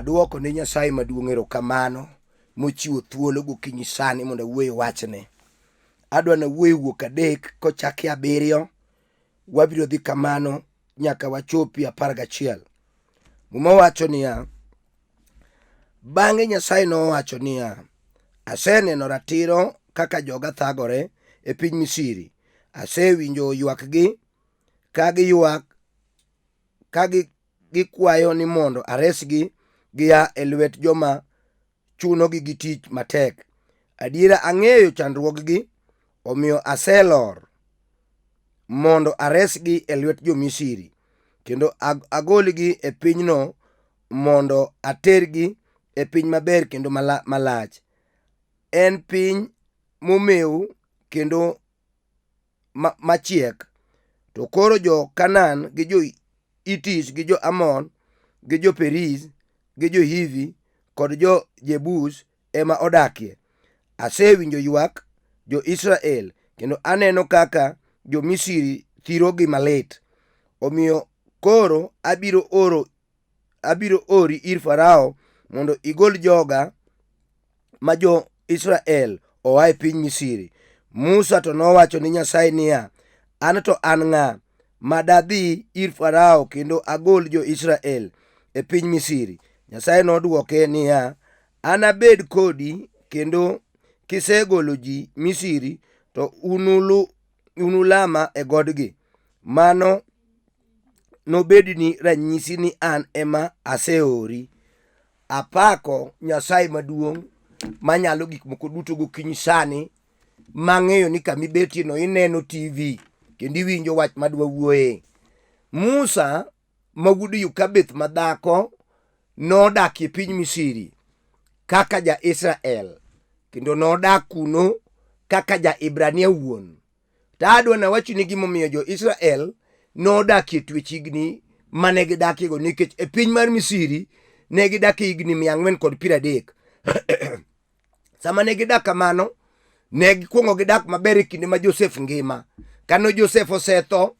Aduoko ne Nyasaye maduong' erokamano mochiwo thuolo gokinyi sani mondo awuoye wachne. Adwa na wuoyo Wuok adek kochaki 7, wabiro dhi kamano nyaka wachopi 11. Muma wacho niya, bang'e Nyasaye nowacho niya, aseneno ratiro kaka joga thagore e piny Misri. Asewinjo ywakgi ka giywak ka gikwayo ni mondo aresgi gia e lwet joma chunogi gi tich matek. Adiera ang'eyo chandruokgi, omiyo aselor mondo aresgi e lwet jo-Misri, kendo agolgi e pinyno mondo atergi e piny maber kendo malach. En piny momew kendo machiek. To koro jo-Kanaan gi jo-Hiti gi jo-Amor gi jo-Perizi gi jo-Hivi kod jo-Jebus ema odakie. Asewinjo ywak jo-Israel kendo aneno kaka jo-Misri thirogi malit. Omiyo koro abiro ori ir Farao mondo igol joga ma jo-Israel oa e piny Misri. Musa to nowacho ni Nyasaye niya, an to an ng'a madadhi ir Farao kendo agol jo-Israel e piny Misri? Nyasaye nodwoke niya, anabed kodi, kendo kisegolo ji Misri to unulama e godgi. Mano nobedni ranyisi ni an ema aseori. Apako Nyasaye maduong' manyalo gik moko duto gokinyi sani, mang'eyo ni kamibetie no ineno TV kendo iwinjo wach madwa wuoye. Musa ma wuod Yukabeth madhako nodak e piny Misri kaka ja-Israel, kendo nodak kuno kaka ja-Ibrania wuon. Tadwa na wachni gimomiyo jo-Israel nodak e twech higni mane gidakiego, nikech e piny mar Misri ne gidak e higni 430. Sama ne gidak kamano, ne gikwongo gidak maber e kinde ma Joseph ngima. Kano Joseph osetho,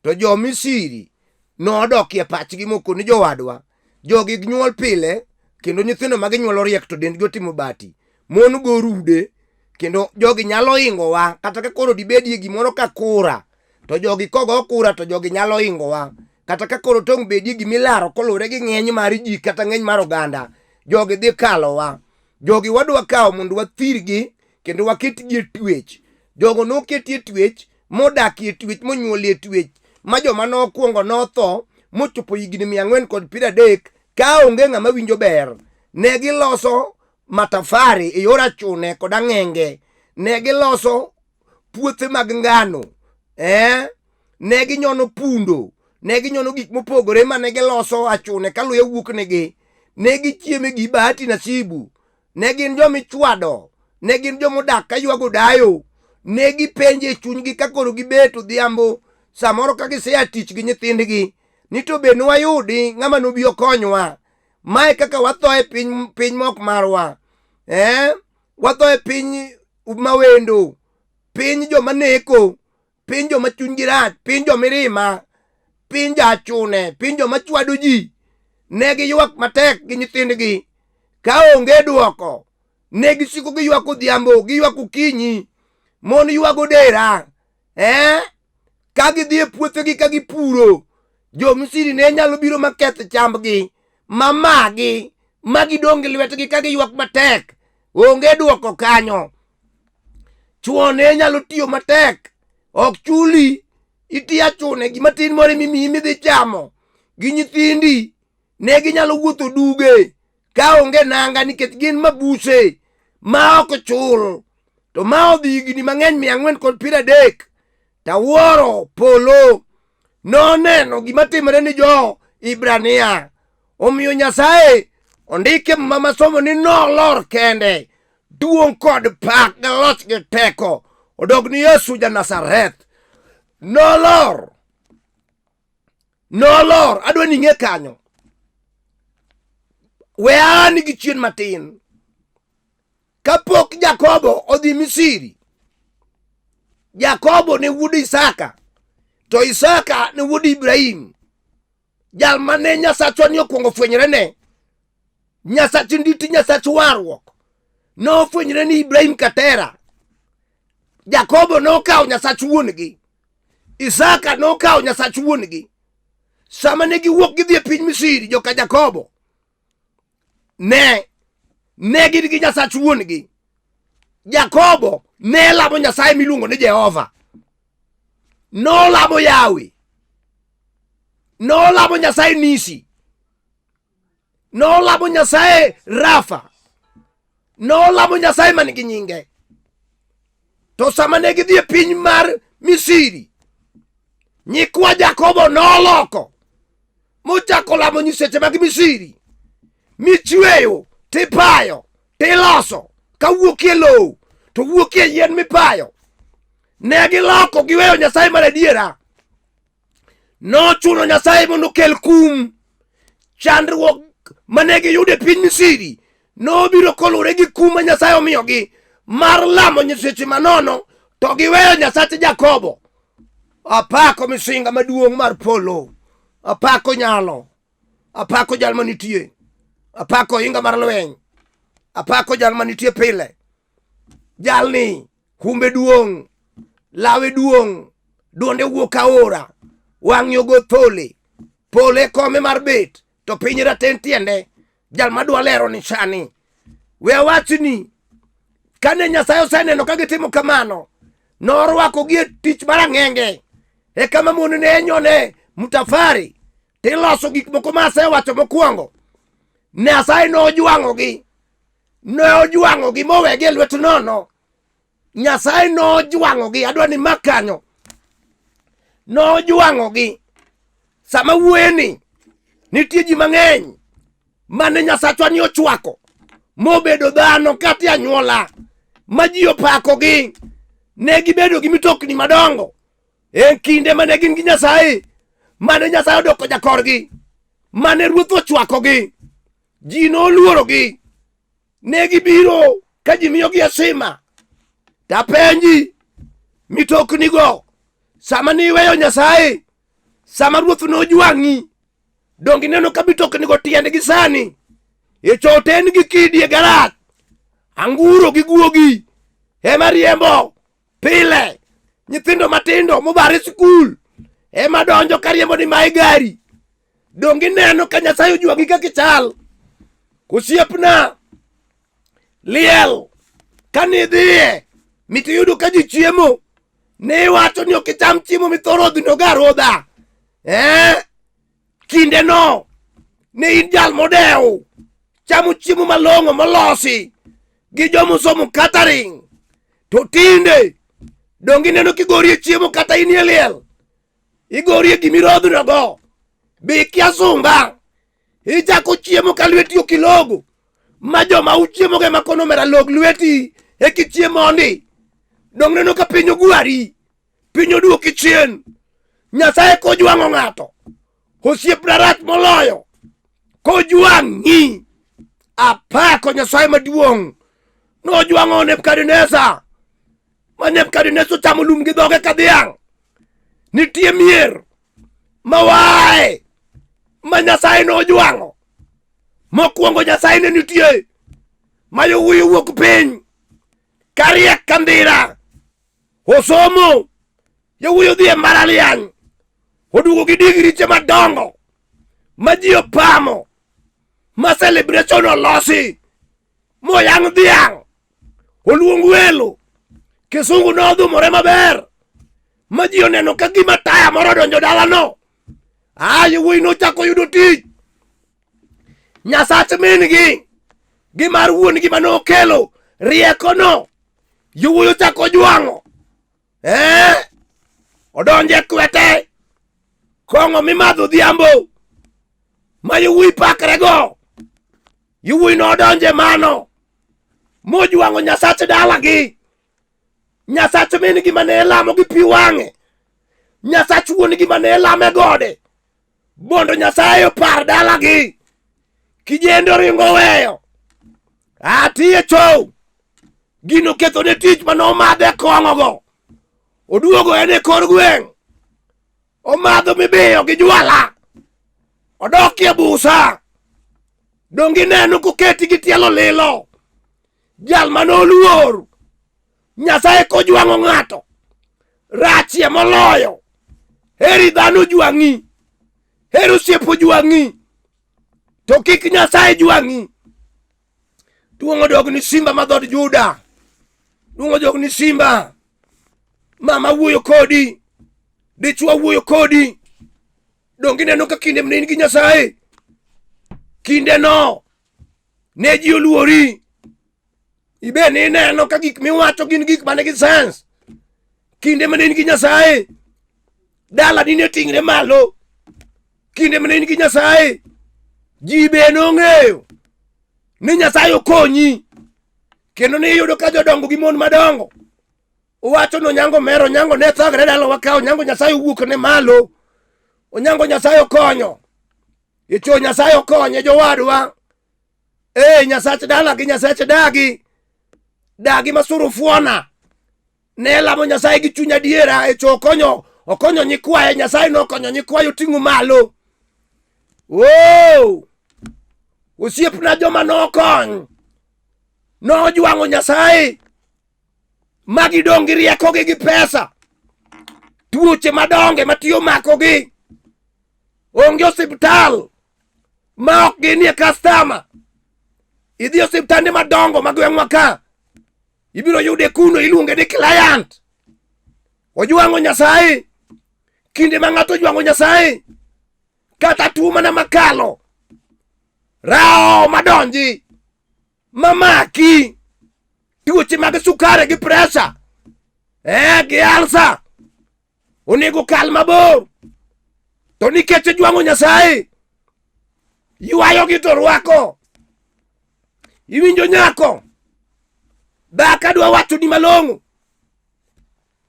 to jo-Misri nodokie pachgi moko ni jowadwa, jogi nyuol pile, kendo nyithindo ma ginyuolo riek to dendgi otimo bati. Mon go rude, kendo jogi nyalo hingowa, kata ka koro dibedie gimoro ka kura, to jogi kogo kura to jogi nyalo hingowa. Kata ka koro tong' bedie gimilaro kolure gi ng'eny mar ji kata ng'eny mar oganda, jogi dhi kalowa. Jogi wadwa kawo mondo wathirgi kendo waketgi e twech. Jogo noketi e twech, modakie twech, monyuolie twech, ma joma nokwongo notho mochopo higni 430 ka onge ng'ama winjo ber. Ne giloso matafari e yor achune kod ang'enge. Ne giloso puothe mag ngano, ne ginyono pundo, ne ginyono gik mopogore mane giloso achune ka luya wuok negi. Ne gichieme gi bahati nasibu. Ne gin jomichwado, ne gin jomodak ka ywago dayo. Ne gipenje chunygi ka koro gibet odhiambo samoro ka gisea tich gi nyithindgi ni to be nwayudi ng'ama nobi okonywa. Mae kaka watho e piny mok marwa, watho e piny mawendo, piny joma neko, piny joma chunygi rach, piny jomirima, piny jachune, piny joma chwado ji. Ne giywak matek gi nyithindgi ka onge dwoko. Ne gisiko giywak odhiambo, giywak okinyi. Mon ywago dera, ka gidhi e puothegi ka gipuro. Jo-Misri ne nyalo biro maketh chambgi, mamagi, magidong' e lwetgi ka giywak matek. Onge dwoko kanyo. Chuo ne nyalo tiyo matek, ok chuli, iti achune gima tin moro mimiyi midhi chamo. Gi nyithindi ne ginyalo wuotho duge ka onge nanga, nikech gin mabuse ma ok chul. To ma odhi higni mang'eny 430, tawuoro polo noneno gima timore ni jo-Ibrania. Omiyo Nyasaye ondike mama somo ni nolor kende, duong' kod pak gi loch gi teko odog ni Yesu ja-Nazareth. Nolor. Adwa ni ng'e kanyo. We an gi chien matin. Kapok Jakobo odhi Misri, Jakobo ne wuod Isaka, to Isaka ne wuod Ibrahim, jal mane Nyasachwa ni okwongo fwenyre ne. Nyasach nditi, nyasach warruok, nofwenyore ni Ibrahim Katera. Jakobo nokawo nyasach wuongi, Isaka nokawo nyasach wuongi. Sama ne giwuok gidhi e piny Misri, joka Jakobo ne gin gi nyasach wuongi. Jakobo ne lamo Nyasaye miluongo ni Jehova, nolamo Yawe, nolamo Nyasaye Nisi, nolamo Nyasaye Rafa, nolamo Nyasaye man gi nyinge. To sama ne gidhi e piny mar Misri, nyikwa Jakobo noloko mochako lamo nyiseche mag Misri, michweyo tipayo tiloso kawuokie lowo to wuokie yien mipayo. Ne giloko giweyo Nyasaye mar adiera. Nochuno Nyasaye mondo kel kum. Chandruok mane giyudo e piny Misri nobiro kolure gi kum ma Nyasaye omiyogi mar lamo nyiseche manono, to giweyo Nyasach Jakobo. Apako misinga maduong' mar polo, apako nyalo, apako jal manitie, apako inga mar lweny, apako jal manitie pile. Jalni humbe duong', lawe duong', duonde wuok aora, wang'yo go thole, pole kome mar bet, to piny raten tiende. Jal madwa lero ni sani, we wachni, kane Nyasaye oseneno ka gitimo kamano, norwako gi tich marang'enge. E kama mon ne nyone mutafari tiloso gik moko ma asewacho mokwongo. Nyasaye nojwang'ogi mowegi e lwet nono. Nyasaye nojwang'ogi, adwa ni makanyo, nojwang'ogi. Sama wuoyeni nitie ji mang'eny mane Nyasachwa ni ochwako mobedo dhano kata anyuola ma ji opakogi. Ne gibedo gi mitokni madongo e kinde mane gin gi Nyasaye, mane Nyasaye odoko jakorgi, mane Ruoth ochwakogi. Ji noluorogi, ne gibiro ka ji miyogi heshima. Tapenji, mitoknigo sama niweyo Nyasaye, sama Ruoth nojwang'i, dongi neno ka mitoknigo tiendgi sani e choten gi kidi e garat, anguro gi guogi ema riembo pile. Nyithindo matindo mobare skul ema donjo kariembo ni mae gari. Dongi neno ka Nyasaye ojwang'i kaka chal. Osiepna, liel kanidhiye mitiyudo ka ji chiemo, ne wacho ni ok icham chiemo mithoro dhino ga rodha. Kinde no ne in jal modew chamo chiemo malong'o molosi gi jomosomo catering. To tinde dongi neno kigorie chiemo kata inie liel, igorie gimirodhno go, be ikia sunga, ichako chiemo ka lweti okilogo, ma joma uchiemo ge makono mera log lweti e kichiemondi. Dong neno ka piny ogwari, piny oduoki chien. Nyasaye kojwang'o ng'ato, osiepna rach moloyo kojwang'i. Apako Nyasaye maduong' nojwang'o Nebukadneza, ma Nebukadneza ochamo lum gi dhoge ka dhiang'. Nitie mier mawae ma Nyasaye nojwang'o. Mokwongo Nyasaye ne nitie ma yowuoyi wuok piny kariek kandira, osomo, yowuoyi odhi e mbalariany, oduogo gi digriche madongo ma ji opamo, ma celebration olosi, moyang' dhiang', oluong welo, kisungu nodhumore maber, ma ji oneno ka gima taya moro donjo dalano. Yowuoyi nochako yudo tich. Nyasach min gi mar wuongi manokelo riekono, yowuoyi ochako jwang'o. Odonje kwete, kong'o mimadho dhiambo ma yowuoyi pakrego. Yowuoyi nodonje mano mojwang'o nyasach dalagi. Nyasach min gi mane lamo gi pi wang'e, nyasach wuongi mane lame gode, bondo Nyasaye opar dalagi. Kijendo ringo weyo, atiye chow, gino ketho ne tich manomadhe kong'ogo. Oduogo ene kor gweng', omadho mibiyo gi jwala, odokie busa, dongi neno koketi gi tielo lilo, jal manoluor Nyasaye kojwang'o ng'ato rachie moloyo. Heri dhano jwang'i, heri osiepo jwang'i, to kik Nyasaye jwang'i. Duong' odog ni Simba ma dhod Juda, duong' odog ni Simba. Mama wuoyo kodi, dichwa wuoyo kodi. Dongi neno ka kinde mne in gi Nyasaye, kinde no ne ji oluori. Ibe ni neno ka gik miwacho gin gik mane gi sens. Kinde mane in gi Nyasaye, dala ni ne ting're malo. Kinde mane in gi Nyasaye, ji be nong'eyo ni Nyasaye okonyi. Kendo ni yudo ka jodongo gi mon madongo owacho no nyango mero, nyango ne thagore dala wakaw, nyango Nyasaye owuok ne malo. Onyango Nyasaye okonyo. Icho Nyasaye okonye jowadwa. Nyasach dala gi Nyasach dagi masuru fuona. Ne lamo Nyasaye gi chunya diera. Icho okonyo nyikwaye. Nyasaye no okonyo nyikwayo ting'u malo. Osiepna joma no okony, no jwang'o Nyasaye magi dongi rieko gi pesa. Tuoche madonge matiyo mako gi. Onge osiptal ma ok ginie customer. Idhi osiptande madongo magweng'wa ka, ibiro yude kuno iluonge ni client. Ojwang'o Nyasaye. Kinde ma ng'ato ojwang'o Nyasaye, kata tuo mana makalo, rao madonji, mamaki, tuoche mag sukare gi pressure, gi alsa, onego kal mabor. To nikech ojwang'o Nyasaye, ywayo gi to rwako. Iwinjo nyako, baka dwa wacho ni malong'o.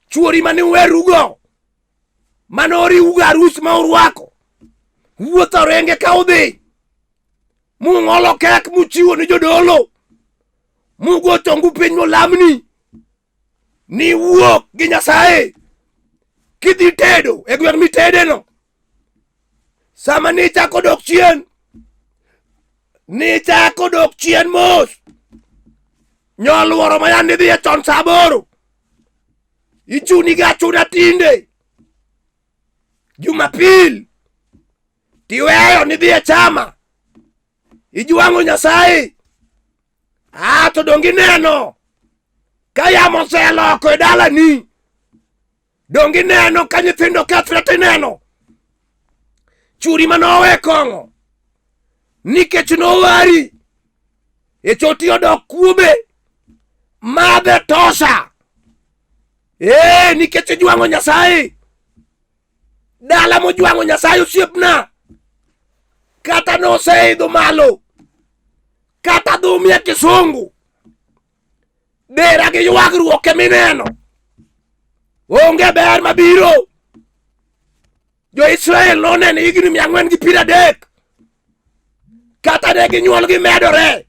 Chuori mane werugo, manori uga arus ma urwako, wuotho renge ka udhi, mung'olo kek muchiwo ni jodolo, mugo tongu piny molamni, ni wuok gi Nyasaye. Kidhi tedo e gweng' mitedeno, sama ni chako dok chien mos, nyoluoro mayandi dhi e chon sa 8, ichuni ga chuna tinde. Jumapil tiweyo ni dhi e chama, ijwang'o Nyasaye. To dongi neno ka yamo oseloko e dalani. Dongi neno ka nyithindo kethre tineno. Churi manowe kong'o nikech nowari, e choti odok kuobe madhe tosha. Nikech ijwang'o Nyasaye. Dala mojwang'o Nyasaye osiepna, kata noseidho malo, kata dhumie kisungu, dera gi ywagruok mineno, onge ber mabiro. Jo-Israel noneno higni 430, kata ne ginyuol gi medore,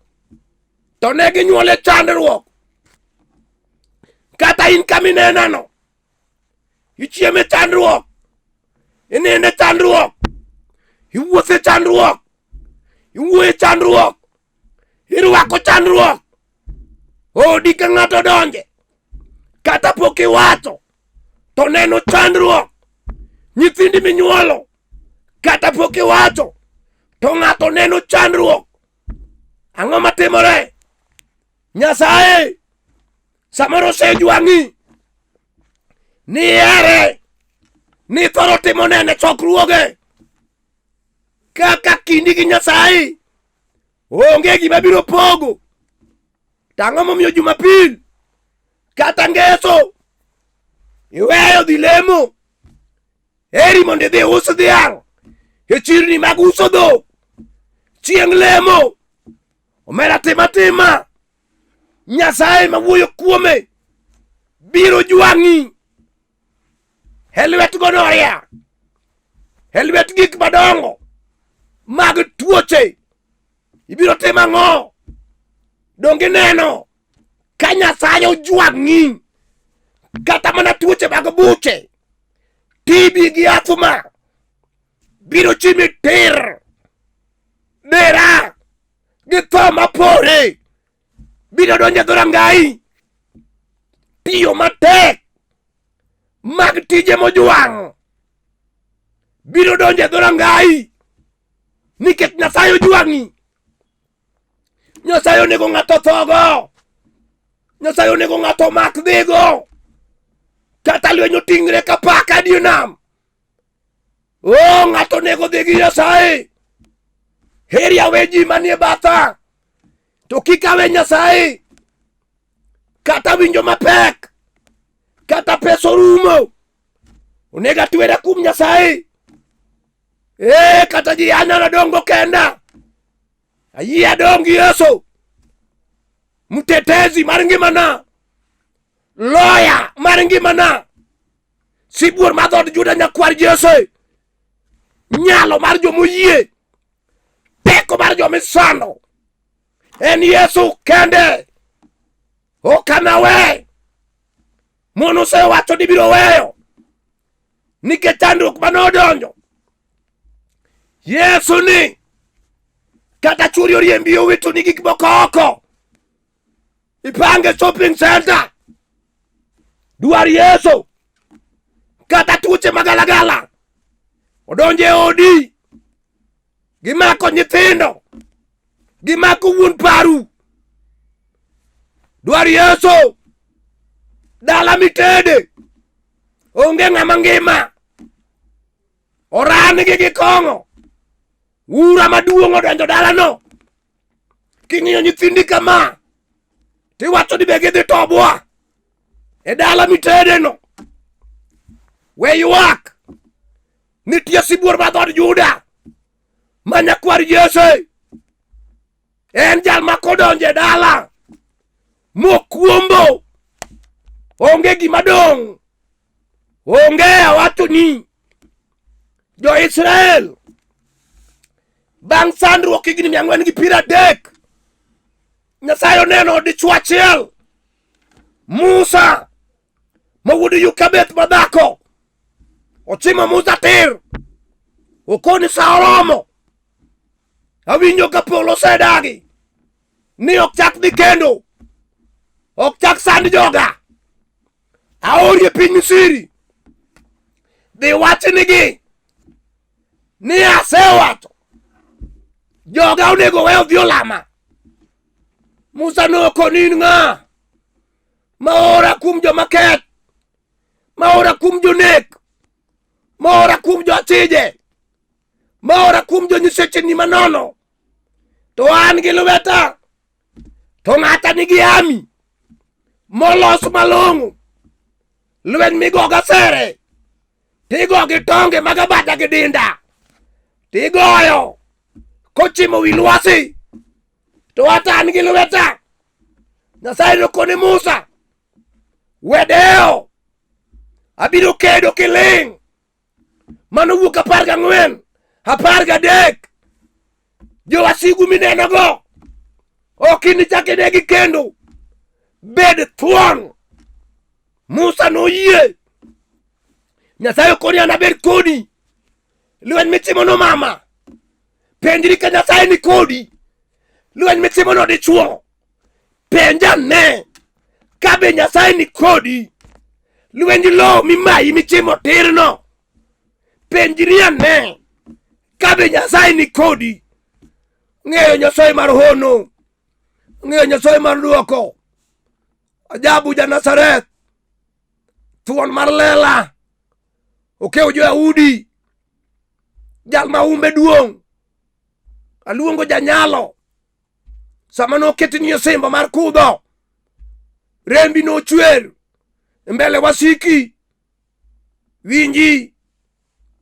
to ne ginyuol e chandruok. Kata in kaminenano, ichieme chandruok, inene chandruok, iwuothe chandruok, iwuoye chandruok, irwako chandruok. Odi ka ng'ato donje, kata pok iwacho, to neno chandruok. Nyithindi minyuolo, kata pok iwacho, to ng'ato neno chandruok. Ang'o matimore? Nyasaye samoro osejwang'i, ni ere ni thoro timo nene chokruoge kaka kindi gi Nyasaye onge gima biro pogo. Tang'o momiyo Jumapil kata ngeso iweyo dhi lemo? Heri mondo idhi us dhiang' e chirni mag uso dhok chieng' lemo. Omera tima Nyasaye mawuoyo kuome biro jwang'i e lwet gonoria, e lwet gik madongo mag tuoche. Ibiro timo ang'o? Dongi neno ka Nyasaye ojwang'i, kata mana tuoche mag buche, TB gi athma biro chimi tir. Dera gi tho mapore biro donjo e dhorangai, tiyo matek mag tije mojwang' biro donjo e dhorangai, nikech Nyasaye ojwang'i. Nyasaye onego ng'ato thogo, Nyasaye onego ng'ato mak dhigo, kata lweny oting're ka paka dio nam. Ng'ato onego dhi gi Nyasaye. Heri awe ji manie batha, to kik awe Nyasaye. Kata winjo mapek, kata pesa orumo, onego atwera kum Nyasaye. Kata ji anyalo dongo kenda, ayie adong gi Yesu, mtetezi mar ngimana, loya mar ngimana, sibuor mar dhood Juda, nyakwar Jesse, nyalo mar jomoyie, teko mar jomisano, en Yesu kende. Ok anawe. Mon osewacho ni biro weyo nikech chandruok manodonjo. Yesu ni kata churi oriembi owito ni gik moko oko, ipange shopping center, dwar Yesu. Kata tuoche magalagala odonje e odi, gimako nyithindo, gimako wuon paru, dwar Yesu. Dala mitede onge ng'ama ngima, orani gi gikong'o, ura maduong' odonjo dalano. King'iyo nyithindi kama, tiwacho ni be gidhi tobwa e dala mitedeno. We ywak, nitie sibuor mar dhood Juda, ma nyakwar Jesse. En jal ma kodonjo e dala mokwombo, onge gima dong'. Onge, awacho ni jo-Israel bang' sandruok higni 430, Nyasaye oneno dichwo achiel, Musa ma wuod Yukabeth madhako. Ochimo Musa tir, okoni sa oromo. Awinjo ka polo osedagi ni ok chak dhi kendo, ok chak sand joga. Aori e piny Misri, dhi wachnigi ni asewacho joga onego we odhi olama. Musa nokoni in ng'a maora kum joma keth, maora kum jonek, maora kum joachije, maora kum jonyisecheni manono. To an gi lweta, to ng'ata nigi ami molos malong'o, lweny migoga sere, tigo gi tonge mag abada gi dinda, tigoyo kochimo wi lwasi. To ata an gi lweta, Nyasaye nokone Musa, wedeo, abiro kedo kiling'. Mano Wuok 14, 13. Jowasigu minenogo, ok inichak inegi kendo, bed thuon. Musa noyie. Nyasaye okoni an abed kodi. Lweny mitimono mama, penjri ka Nyasaye ni kodi. Lweny mitimono dichuo, penja ne ka be Nyasaye ni kodi. Lweny lo mimayi mitimo tirno, penjri ane ka be Nyasaye ni kodi. Ng'eyo Nyasaye mar hono, ng'eyo Nyasaye mar duoko. Ajabu ja Nazareth, thuon mar lela, okeo jo-Yahudi, jal ma umbe duong'. Aluongo janyalo, sama noketni osimbo mar kudho, rembi nochwer mbele wasiki. Winji,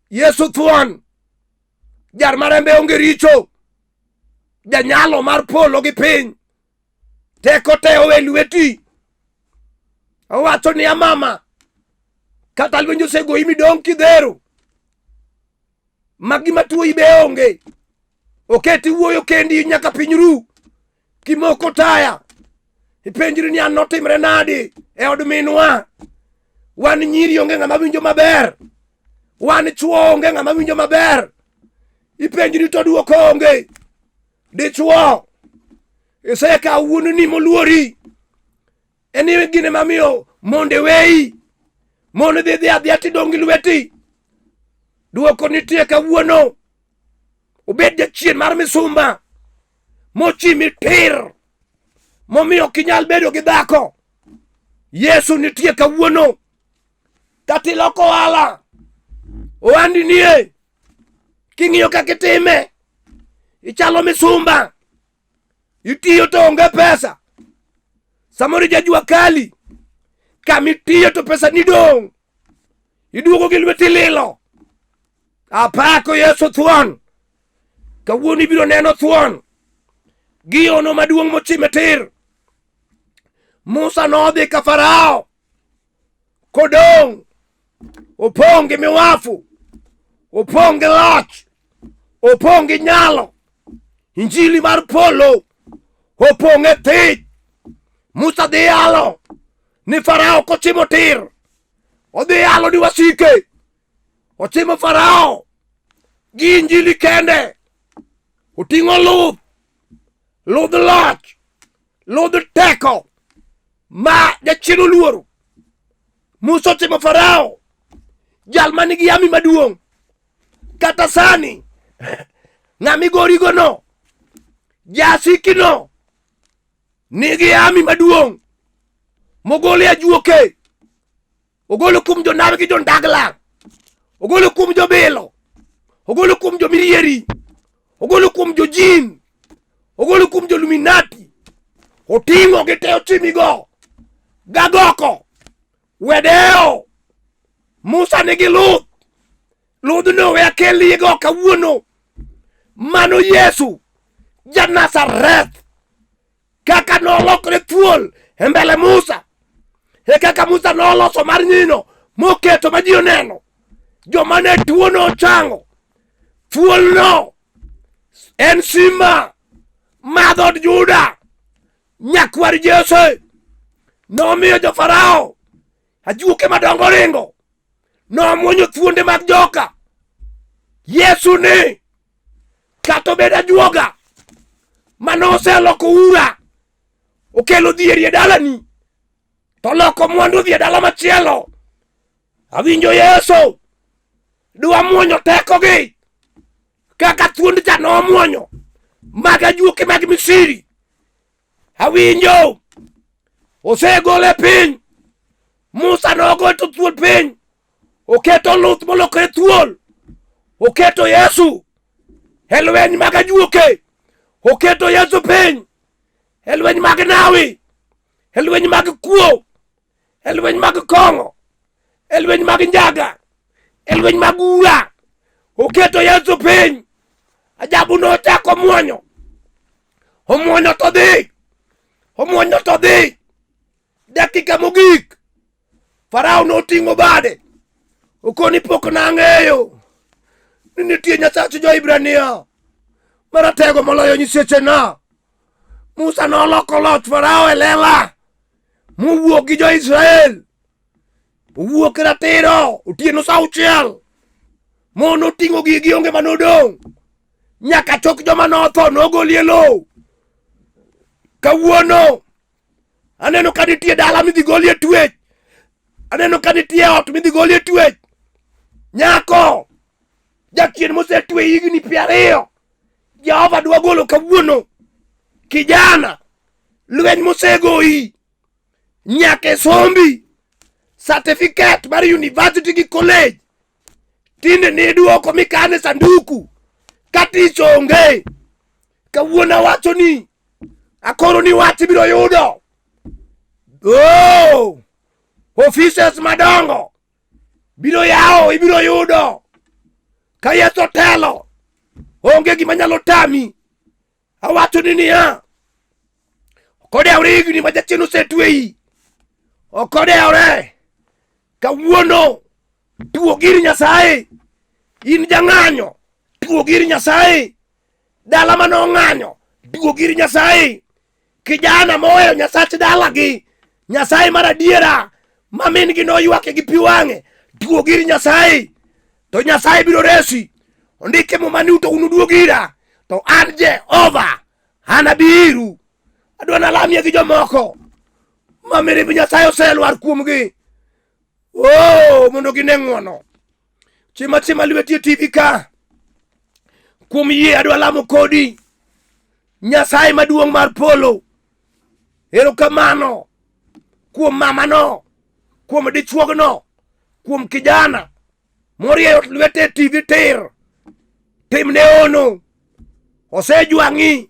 Yesu thuon, jar marembe onge richo, janyalo mar polo gi piny, teko te owe lweti. Awacho ni amama, kata lwenjo osegoi midong' kidhero, magi matuoi be onge, oketi wuoyo kendi nyaka piny ru, kimoko taya. Ipenjri ni an notimre nadi e od minwa. Wan nyiri onge ng'ama winjo maber, wan chuo onge ng'ama winjo maber. Ipenjri to duoko onge. Dichuo iseka wuonu ni moluori eni gine mamiyo monde wei mondo dhi adhiya tidongi lweti duoko nitie kawuono obed jachien mar misumba mochimi tir momiyo kinyal bedo gi dhako. Yesu nitie kawuono katiloko ohala ohandi nie king'iyo kaka itime ichalo misumba itiyo to onge pesa samoro jajua kali kamitiyo to pesa nidong iduogo gi lweti lilo. Apako Yesu thuon kawuono ibiro neno thuon gi ono maduong' mochime tir. Musa nodhi ka Farao kodong' opong' gi miwafu opong' gi loch opong' gi nyalo injili mar polo opong' e tich. Musa dhi yalo ni Farao kochimo tir odhi yalo ni wasike ochimo Farao gi injili kende oting'o ludh loch ludh teko ma jachien oluoro. Musa ochimo Farao jal manigi yami maduong' kata sani ng'ami gorigono jasikino nigi yami maduong' mogole ajuoke ogolo kum jonam gi jondagla ogolo kum jobilo ogolo kum jomirieri ogolo kum jojin ogolo kum joluminati oting'o gi te ochimigo gagoko wedeo. Musa nigi ludhno we akeligo kawuono mano Yesu ja Nazareth kaka nolokre thuol e mbele Musa e kaka Musa noloso mar nyino moketo ma ji oneno joma ne tuono ochango. Thuolno en simba madhod Juda nyakwar Jesse nomiyo jo Farao ajuoke madongo ringo nomuonyo thuonde mag joka. Yesu ni kato bed ajuoga manoseloko ura okelo dhieri e dalani to loko mwandu dhi e dala machielo. Awinjo Yesu dwa muonyo tekogi kaka thuond cha nomuonyo mag ajuoke mag Misri. Awinjo osegole piny. Musa nogo to thuol piny oketo luth molokore thuol oketo Yesu e lweny mag ajuoke oketo Yesu piny e lweny mag nawi e lweny mag kuo e lweny mag kong'o e lweny mag njaga e lweny mag ura oketo Yesu piny. Ajabu nochako muonyo omuonyo to dhi dakika mogik Farao noting'o bade okoni pok nang'eyo ni nitie Nyasach jo-Ibrania maratego moloyo nyisechena. Musa noloko loch Farao e lela mowuok gi jo-Israel owuok ratiro otieno sa auchiel mono oting'o gigi onge manodong' nyaka chok joma notho nogolie lo. Kawuono aneno ka nitie dala midhi golie twech aneno ka nitie ot midhi golie twech. Nyako jachien mosetwe higni 20 Jehova dwa golo kawuono. Kijana lweny mosegoyi nyaka sombi certificate mar university gi college tinde ni duoko mikane sanduku katich onge. Kawuono wacho ni akoro ni wach biro yudo. Offices madongo biro yao ibiro yudo ka Yesu telo onge gima nyalo tami. Awacho ni niya okodeore higni ma jachien osetweyi okodeore. Kawuono tuo gir Nyasaye. In jang'anyo tuo gir Nyasaye. Dala mano ng'anyo tuo gir Nyasaye. Kijana moweyo Nyasach dalagi Nyasaye mar adiera ma min gi noywake gi pi wang'e tuo gir Nyasaye. To Nyasaye biro resi. Ondike mo mani to unuduogira to an Jehova anabiru adwa nalamie gi jomoko ma mirimb Nyasaye oselwar kuomgi mondo gine ng'wono. Chima lweti TV ka kuom yie adwa lamo kodi Nyasaye maduong' mar polo. Erokamano kuom mamano, kuom dichuogno, kuom kijana morieyo lwete TV tir, timne ono, osejwang'i,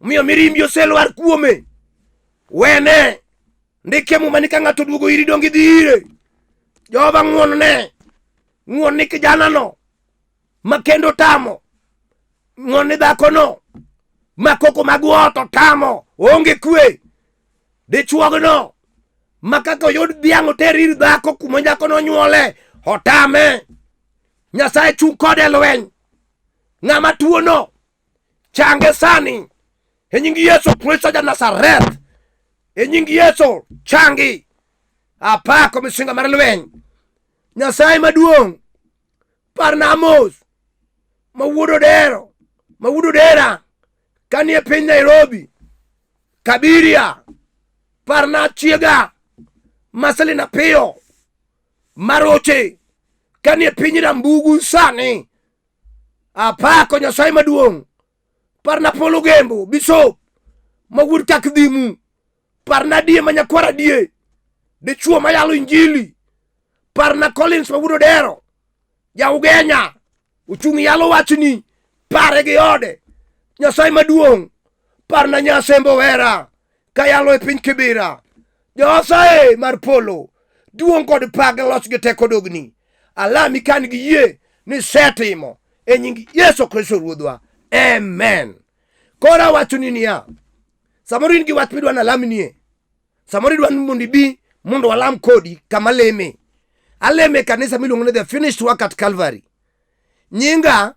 omiyo mirimbi oselwar kuome. Wene ndike muma ni ka ng'ato duogo iri dongi dhi ire. Jehova ng'won ni kijanano makendo tamo, ng'won ni dhakono makoko magwoto tamo, onge kwe. Dichuogno makaka oyud dhiang' oter ir dhako kuma nyakono nyuole, otame. Nyasaye chung' kode lweny. Ng'ama tuono change sani e nying Yesu Kristo ja Nazareth. E nying Yesu changi. Apako misinga mar lweny. Nyasaye maduong' parna Amos mawuodo dera kanie piny Nairobi, Kabiria, parna chiega Maselina Piyo, Maroche kanie piny Rambugu sani. Apako Nyasaye maduong'. Parna Polo Gembo, Bishop mawuod Kakdhimu, parna Die manyakwara Die, dichuo mayalo injili. Parna Collins mawuod Odero, Jaugenya, uchung' yalo wachni, pare gi ode. Nyasaye maduong'. Parna Nyasembo Wera kayalo e piny Kibira. Nyasaye mar polo, duong' kod pak loch gi teko dogni. Alami kan gi yie ni setimo e nying Yesu Kristo Ruodhwa. Amen. Kora wachuni niya, samoro in gi wach midwa nalamnie, samoro idwa mondo ibi mondo walam kodi kama aleme kanisa miluongo ni The Finished Work at Calvary. Nyinga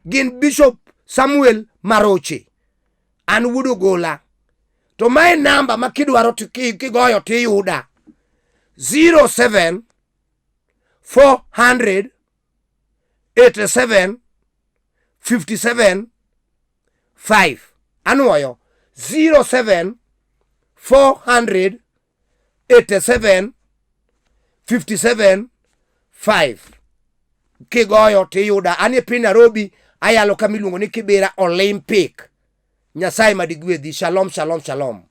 gin Bishop Samuel Maroche, an wuod Ogola. To mae namba makidwaro kigoyo tiyuda 07 400 87 57 5. Anuoyo 07 400 87 57 5. Kigoyo tiyuda. An e piny Nairobi, ayalo kamiluongo ni Kibera Olympic. Nyasaye madigwedhi. Shalom, shalom, shalom.